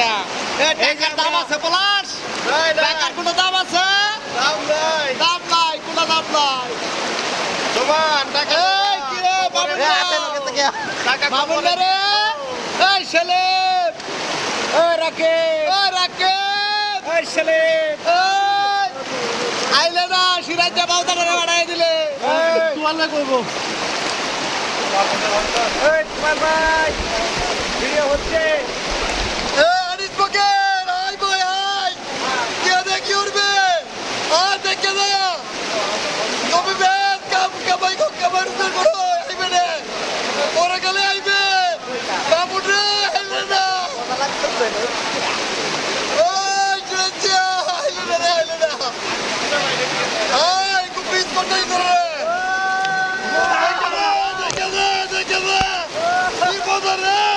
টাকাটা টাকার দাম আছে পলাশ টাকার কোনো দাম আছে দাম নাই কোনো দাম নাই সমান টাকা এই কি রে বাবু টাকা বাবুল রে এই সেলিম এই রাকে এই সেলিম এই আইলে না সিরাজে বাউদারে বাড়াই দিলে তুই আল্লাহ কইবো এই তোমার ভাই ভিডিও হচ্ছে আনিস বকের আই বই আই কে দেখি উঠবে আর দেখে দে কবি বেশ কাম কামাই কো কামার উদ্ধার করো আইবে রে ওরে গেলে আইবে বাবুর রে আইলে না ওই চুরেছে আইলে না আই কুপিস কোটাই করে দেখে দে কি বদরে